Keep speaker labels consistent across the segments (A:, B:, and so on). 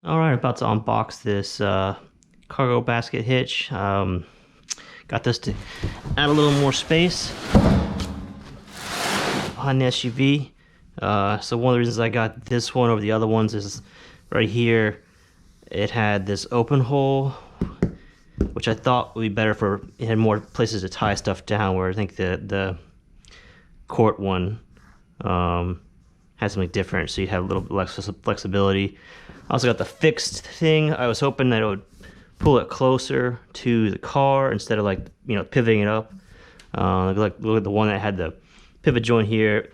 A: Alright, about to unbox this cargo basket hitch. Got this to add a little more space behind the SUV. So one of the reasons I got this one over the other ones is right here. It had this open hole, which I thought would be better for it had more places to tie stuff down. Where I think the court one had something different, so you'd have a little bit less flexibility. I also got the fixed thing. I was hoping that it would pull it closer to the car instead of pivoting it up. Look at the one that had the pivot joint here,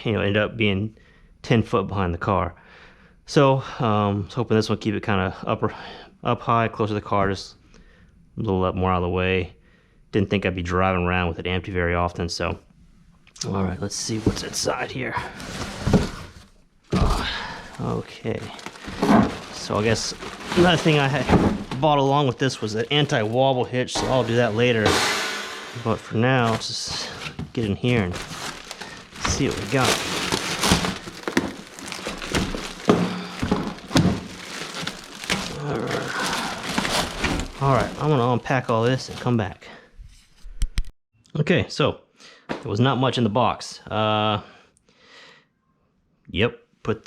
A: ended up being 10 foot behind the car. So I was hoping this one would keep it kind of up high, closer to the car, just a little up more out of the way. Didn't think I'd be driving around with it empty very often, so. All right, let's see what's inside here. Okay. So I guess another thing I had bought along with this was an anti-wobble hitch, so I'll do that later. But for now, let's just get in here and see what we got. Alright, I'm gonna unpack all this and come back. Okay, so there was not much in the box. Yep. Put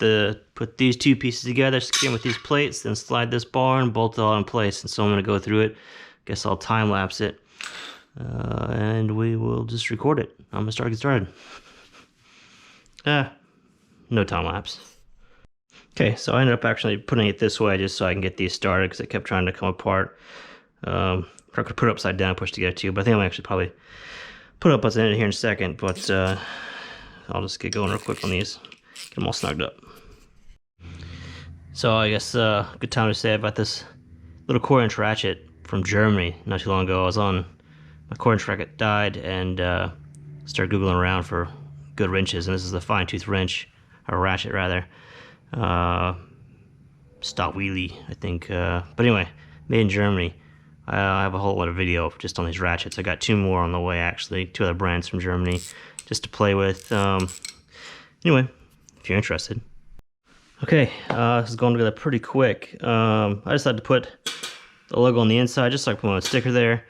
A: these two pieces together, secure them with these plates, then slide this bar and bolt it all in place. And so I'm going to go through it. Guess I'll time lapse it, and we will just record it. I'm going to get started. No time lapse. Okay, so I ended up actually putting it this way just so I can get these started because it kept trying to come apart. I could put it upside down, push together too, but I think I'm actually probably put it up upside down here in a second. But I'll just get going real quick on these. Get them all snugged up. So I guess good time to say about this little quarter-inch ratchet from Germany not too long ago. I was on my quarter-inch ratchet died and started googling around for good wrenches, and this is the fine-tooth wrench, or ratchet rather. Stock wheelie, I think. But anyway, made in Germany. I have a whole lot of video just on these ratchets. I got two more on the way actually, two other brands from Germany, just to play with. Anyway, if you're interested. Okay, this is going together pretty quick. I decided to put the logo on the inside, just so I can put my sticker there.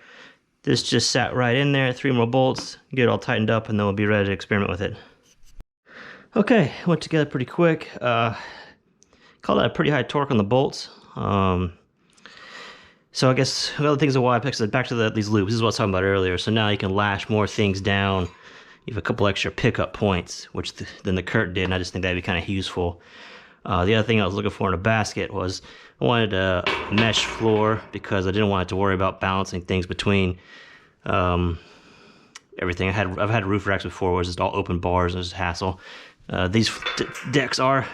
A: This just sat right in there, 3 more bolts, get it all tightened up, and then we'll be ready to experiment with it. Okay, went together pretty quick. Call that a pretty high torque on the bolts. So I guess one of the things of why I picked it back to these loops. This is what I was talking about earlier. So now you can lash more things down. You have a couple extra pickup points, which than the Kurt did, and I just think that'd be kind of useful. The other thing I was looking for in a basket was I wanted a mesh floor because I didn't want to worry about balancing things between everything. I've had roof racks before where it's just all open bars and it's a hassle. These decks are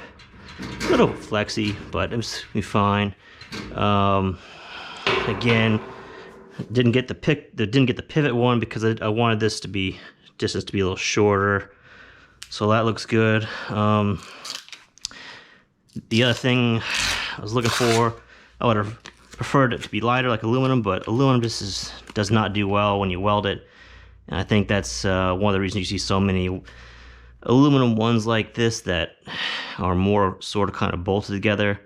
A: a little flexy, but it's fine. Again, didn't get the pivot one because I wanted this to be distance to be a little shorter, so that looks good. The other thing I was looking for, I would have preferred it to be lighter like aluminum, but aluminum does not do well when you weld it, and I think that's one of the reasons you see so many aluminum ones like this that are more sort of kind of bolted together.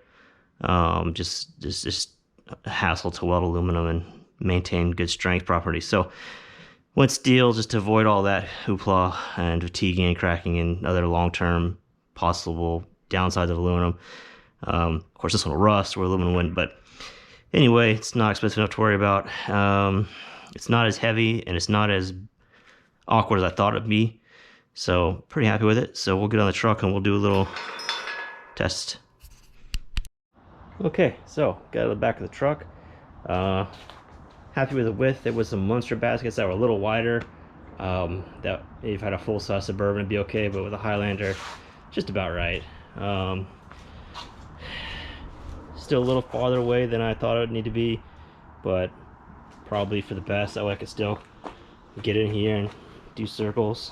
A: Just a hassle to weld aluminum and maintain good strength properties. So went steel just to avoid all that hoopla and fatiguing and cracking and other long-term possible downsides of aluminum. Of course, this one will rust where aluminum wouldn't, but anyway, it's not expensive enough to worry about. It's not as heavy and it's not as awkward as I thought it'd be. So pretty happy with it. So we'll get on the truck and we'll do a little test. Okay, so got out of the back of the truck. Happy with the width. There was some monster baskets that were a little wider. That if I had a full-size Suburban it'd be okay, but with a Highlander, just about right. Still a little farther away than I thought it would need to be, but probably for the best. That way I could still get in here and do circles.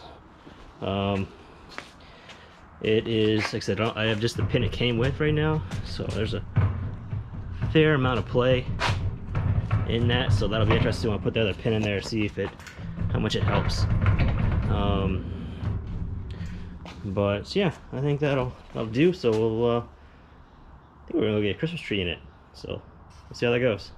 A: It is, like I said, I have just the pin it came with right now, so there's a fair amount of play in that, so that'll be interesting when I put the other pin in there to see how much it helps. But yeah, I think that'll do. So we'll think we're gonna get a Christmas tree in it. So we'll see how that goes.